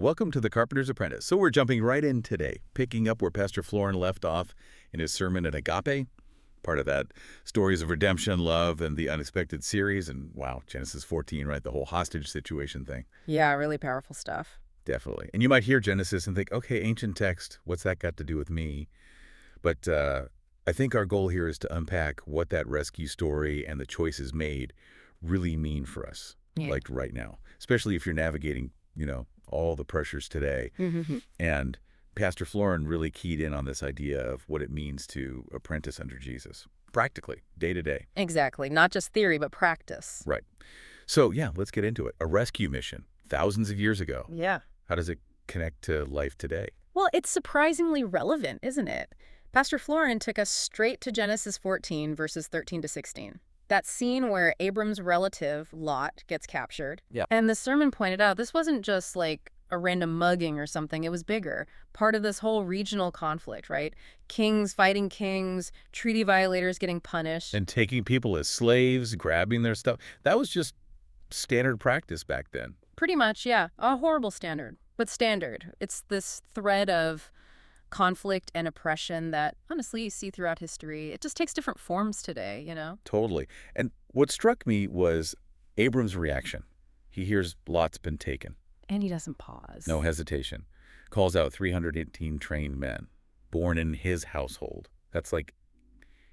Welcome to The Carpenter's Apprentice. So we're jumping right in today, picking up where Pastor Florin left off in his sermon at Agape, part of that Stories of Redemption, Love, and the Unexpected series. And wow, Genesis 14, right? The whole hostage situation thing. Yeah, really powerful stuff. Definitely. And you might hear Genesis and think, okay, ancient text, what's that got to do with me? But I think our goal here is to unpack what that rescue story and the choices made really mean for us, like right now, especially if you're navigating, all the pressures today. And Pastor Florin really keyed in on this idea of what it means to apprentice under Jesus, practically, day to day. Exactly. Not just theory, but practice. Right. So, yeah, let's get into it. A rescue mission, thousands of years ago. Yeah. How does it connect to life today? Well, it's surprisingly relevant, isn't it? Pastor Florin took us straight to Genesis 14, verses 13 to 16. That scene where Abram's relative, Lot, gets captured. Yeah. And the sermon pointed out this wasn't just like a random mugging or something. It was bigger. Part of this whole regional conflict, right? Kings fighting kings, treaty violators getting punished. And taking people as slaves, grabbing their stuff. That was just standard practice back then. Pretty much, yeah. A horrible standard, but standard. It's this thread of conflict and oppression that, honestly, you see throughout history. It just takes different forms today, Totally. And what struck me was Abram's reaction. He hears Lot's been taken. And he doesn't pause. No hesitation. Calls out 318 trained men, born in his household. That's like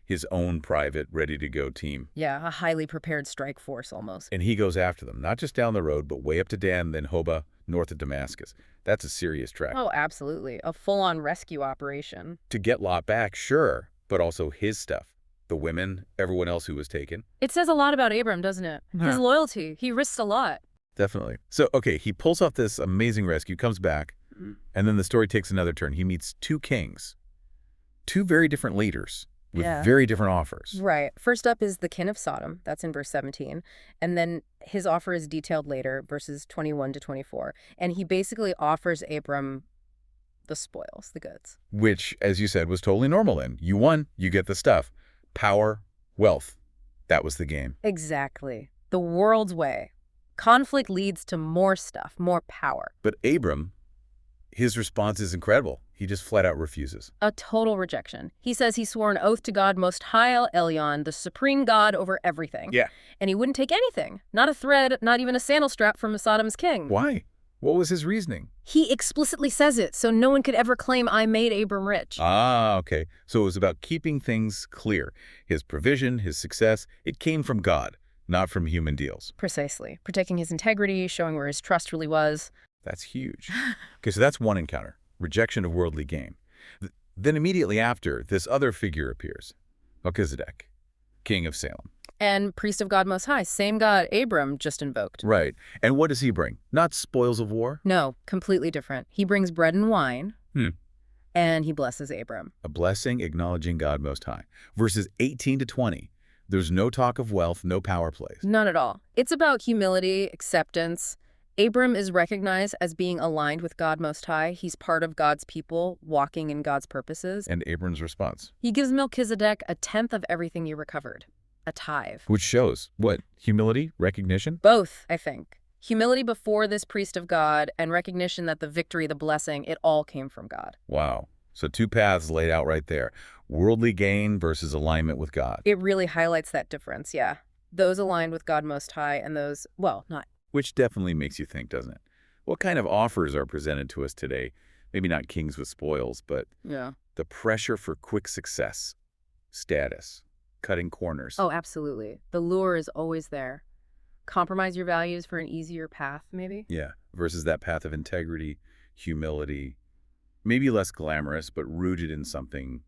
his own private, ready-to-go team. Yeah, a highly prepared strike force almost. And he goes after them, not just down the road, but way up to Dan, then Hobah, north of Damascus. That's a serious track. Oh, absolutely. A full-on rescue operation. To get Lot back, sure, but also his stuff. The women, everyone else who was taken. It says a lot about Abram, doesn't it? His loyalty. He risks a lot. Definitely. So, okay, he pulls off this amazing rescue, comes back, and then the story takes another turn. He meets two kings, two very different leaders with very different offers. Right. First up is the king of Sodom. That's in verse 17. And then his offer is detailed later, verses 21 to 24. And he basically offers Abram the spoils, the goods. Which, as you said, was totally normal then. You won, you get the stuff. Power, wealth. That was the game. Exactly. The world's way. Conflict leads to more stuff, more power. But Abram, his response is incredible. He just flat out refuses. A total rejection. He says he swore an oath to God Most High El Elyon, the supreme God over everything. Yeah. And he wouldn't take anything. Not a thread, not even a sandal strap from Sodom's king. Why? What was his reasoning? He explicitly says it, so no one could ever claim I made Abram rich. Ah, okay. So it was about keeping things clear. His provision, his success, it came from God, not from human deals. Precisely. Protecting his integrity, showing where his trust really was. That's huge. Okay, so that's one encounter. Rejection of worldly gain. Then immediately after, this other figure appears. Melchizedek, king of Salem. And priest of God Most High, same God Abram just invoked. Right. And what does he bring? Not spoils of war? No, completely different. He brings bread and wine, and he blesses Abram. A blessing acknowledging God Most High. Verses 18 to 20. There's no talk of wealth, no power plays. None at all. It's about humility, acceptance. Abram is recognized as being aligned with God Most High. He's part of God's people, walking in God's purposes. And Abram's response? He gives Melchizedek a tenth of everything you recovered. A tithe. Which shows, what, humility, recognition? Both, I think. Humility before this priest of God and recognition that the victory, the blessing, it all came from God. Wow. So two paths laid out right there. Worldly gain versus alignment with God. It really highlights that difference, yeah. Those aligned with God Most High and those, well, not. Which definitely makes you think, doesn't it? What kind of offers are presented to us today? Maybe not kings with spoils, but the pressure for quick success, status, cutting corners. Oh, absolutely. The lure is always there. Compromise your values for an easier path, maybe? Yeah, versus that path of integrity, humility, maybe less glamorous, but rooted in something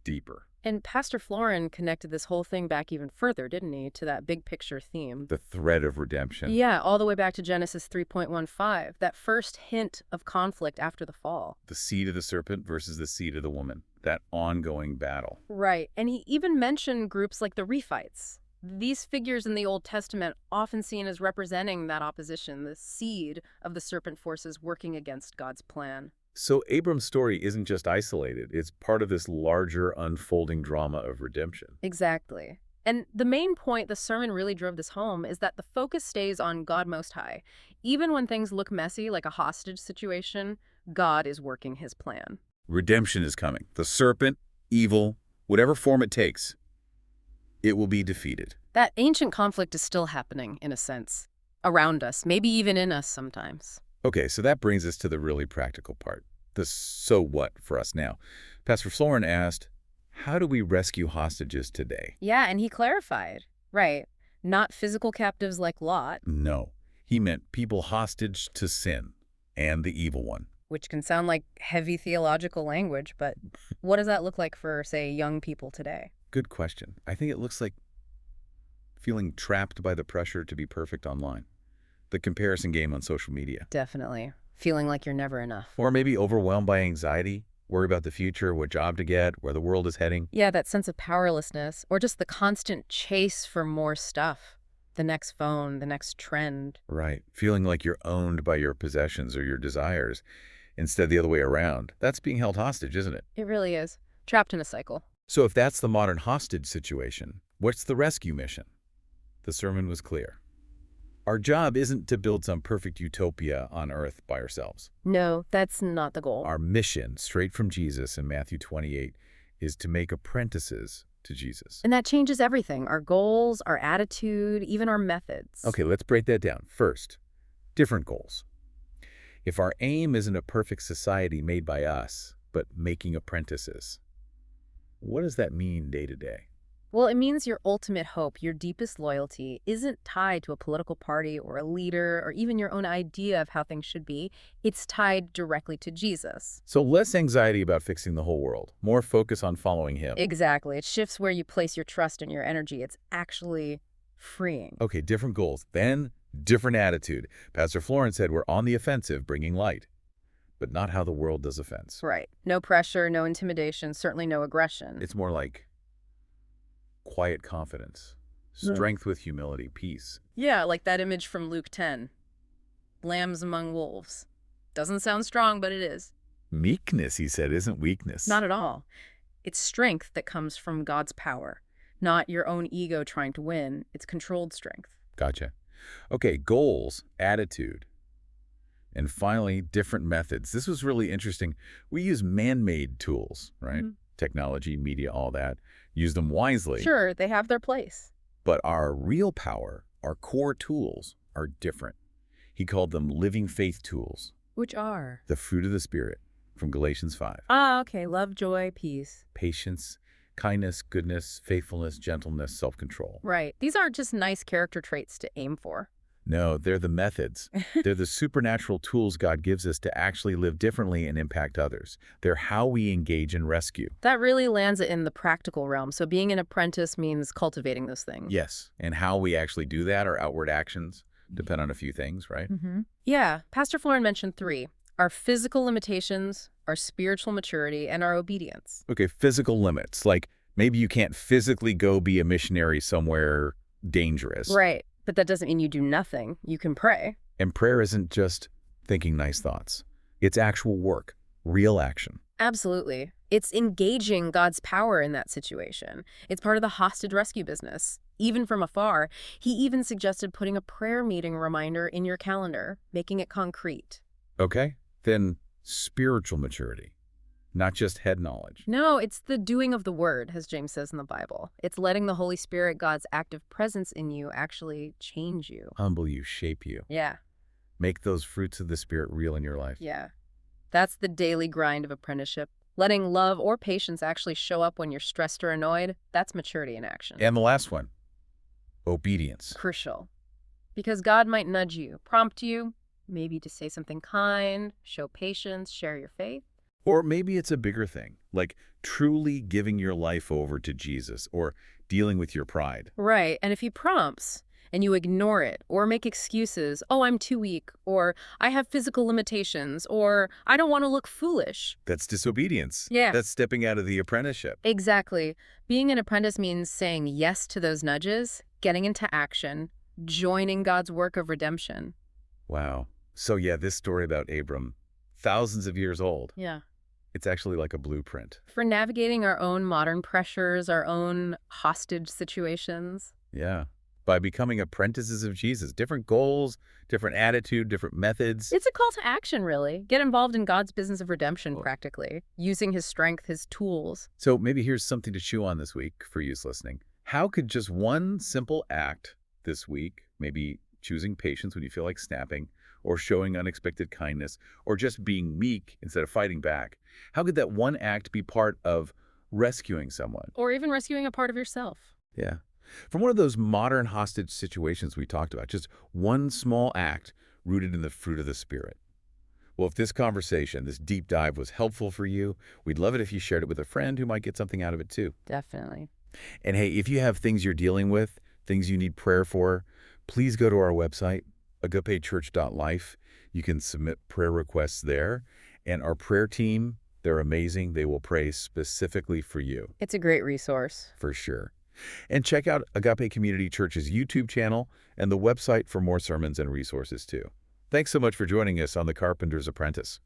deeper. And Pastor Florin connected this whole thing back even further, didn't he, to that big picture theme? The thread of redemption. Yeah, all the way back to Genesis 3.15, that first hint of conflict after the fall. The seed of the serpent versus the seed of the woman, that ongoing battle. Right, and he even mentioned groups like the Rephites. These figures in the Old Testament often seen as representing that opposition, the seed of the serpent forces working against God's plan. So Abram's story isn't just isolated. It's part of this larger unfolding drama of redemption. Exactly. And the main point the sermon really drove this home is that the focus stays on God Most High. Even when things look messy, like a hostage situation, God is working his plan. Redemption is coming. The serpent, evil, whatever form it takes, it will be defeated. That ancient conflict is still happening, in a sense, around us, maybe even in us sometimes. Okay, so that brings us to the really practical part. The so what for us now. Pastor Florin asked, how do we rescue hostages today? Yeah, and he clarified. Right. Not physical captives like Lot, No, he meant people hostage to sin and the evil one. which can sound like heavy theological language, but what does that look like for, say, young people today? Good question. I think it looks like feeling trapped by the pressure to be perfect online. The comparison game on social media. Definitely. Feeling like you're never enough. Or maybe overwhelmed by anxiety, worry about the future, what job to get, where the world is heading. Yeah, that sense of powerlessness, or just the constant chase for more stuff. The next phone, the next trend. Right. Feeling like you're owned by your possessions or your desires instead the other way around. That's being held hostage, isn't it? It really is. Trapped in a cycle. So if that's the modern hostage situation, what's the rescue mission? The sermon was clear. Our job isn't to build some perfect utopia on earth by ourselves. No, that's not the goal. Our mission, straight from Jesus in Matthew 28, is to make apprentices to Jesus. And that changes everything. Our goals, our attitude, even our methods. Okay, let's break that down. First, different goals. If our aim isn't a perfect society made by us, but making apprentices, what does that mean day to day? Well, it means your ultimate hope, your deepest loyalty, isn't tied to a political party or a leader or even your own idea of how things should be. It's tied directly to Jesus. So less anxiety about fixing the whole world, more focus on following him. Exactly. It shifts where you place your trust and your energy. It's actually freeing. Okay, different goals, then different attitude. Pastor Florence said we're on the offensive, bringing light, but not how the world does offense. Right. No pressure, no intimidation, certainly no aggression. It's more like quiet confidence, strength with humility, peace. Yeah, like that image from Luke 10. Lambs among wolves. Doesn't sound strong, but it is. Meekness, he said, isn't weakness. Not at all. It's strength that comes from God's power, not your own ego trying to win. It's controlled strength. Gotcha. Okay, goals, attitude, and finally, different methods. This was really interesting. We use man-made tools, right? Technology, media, all that. Use them wisely. Sure, they have their place. But our real power, our core tools, are different. He called them living faith tools. Which are? The fruit of the Spirit, from Galatians 5. Ah, okay. Love, joy, peace. Patience, kindness, goodness, faithfulness, gentleness, self-control. Right. These aren't just nice character traits to aim for. No, they're the methods. They're the supernatural tools God gives us to actually live differently and impact others. They're how we engage in rescue. That really lands it in the practical realm. So being an apprentice means cultivating those things. Yes, and how we actually do that, our outward actions, depend on a few things, right? Yeah. Pastor Florin mentioned 3. Our physical limitations, our spiritual maturity, and our obedience. Okay, physical limits. Like maybe you can't physically go be a missionary somewhere dangerous. Right. But that doesn't mean you do nothing. You can pray. And prayer isn't just thinking nice thoughts. It's actual work, real action. Absolutely. It's engaging God's power in that situation. It's part of the hostage rescue business. Even from afar, he even suggested putting a prayer meeting reminder in your calendar, making it concrete. Okay, then spiritual maturity, not just head knowledge. No, it's the doing of the word, as James says in the Bible. It's letting the Holy Spirit, God's active presence in you, actually change you. Humble you, shape you. Yeah, Make those fruits of the Spirit real in your life. yeah. That's the daily grind of apprenticeship. Letting love or patience actually show up when you're stressed or annoyed, that's maturity in action. And the last one, obedience. Crucial. Because God might nudge you, prompt you, maybe to say something kind, show patience, share your faith. Or maybe it's a bigger thing, like truly giving your life over to Jesus or dealing with your pride. Right, and if he prompts and you ignore it or make excuses, oh, I'm too weak, or I have physical limitations, or I don't want to look foolish. That's disobedience. Yeah. That's stepping out of the apprenticeship. Exactly. Being an apprentice means saying yes to those nudges, getting into action, joining God's work of redemption. Wow. So yeah, this story about Abram, thousands of years old. Yeah. It's actually like a blueprint. For navigating our own modern pressures, our own hostage situations. Yeah. By becoming apprentices of Jesus, different goals, different attitude, different methods. It's a call to action, really. Get involved in God's business of redemption, Well, practically, using his strength, his tools. so maybe here's something to chew on this week for you listening. How could just one simple act this week, maybe choosing patience when you feel like snapping, or showing unexpected kindness, or just being meek instead of fighting back, how could that one act be part of rescuing someone? Or even rescuing a part of yourself. Yeah. From one of those modern hostage situations we talked about, just one small act rooted in the fruit of the Spirit. Well, if this conversation, this deep dive was helpful for you, we'd love it if you shared it with a friend who might get something out of it too. Definitely. And hey, if you have things you're dealing with, things you need prayer for, please go to our website, agapechurch.life. You can submit prayer requests there. And our prayer team, they're amazing. They will pray specifically for you, It's a great resource. for sure. And check out Agape Community Church's YouTube channel and the website for more sermons and resources too. Thanks so much for joining us on The Carpenter's Apprentice.